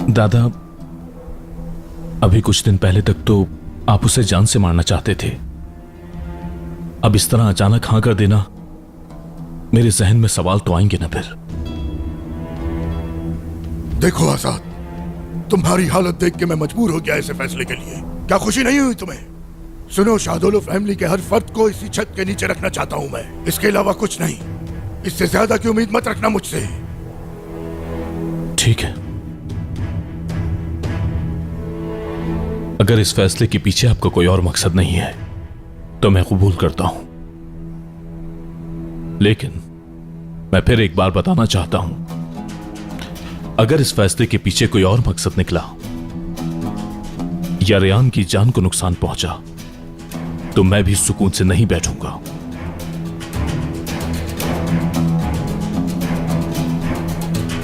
दादा, अभी कुछ दिन पहले तक तो आप उसे जान से मारना चाहते थे। अब इस तरह अचानक हां कर देना, मेरे जहन में सवाल तो आएंगे ना फिर। देखो आजाद, तुम्हारी हालत देख के मैं मजबूर हो गया ऐसे फैसले के लिए। क्या खुशी नहीं हुई तुम्हें? सुनो, शाहदोलो फैमिली के हर फर्द को इसी छत के नीचे रखना चाहता हूं मैं, इसके अलावा कुछ नहीं। इससे ज्यादा की उम्मीद मत रखना मुझसे। ठीक है, अगर इस फैसले के पीछे आपका कोई और मकसद नहीं है तो मैं कबूल करता हूं, लेकिन मैं फिर एक बार बताना चाहता हूं, अगर इस फैसले के पीछे कोई और मकसद निकला या रेयान की जान को नुकसान पहुंचा तो मैं भी सुकून से नहीं बैठूंगा।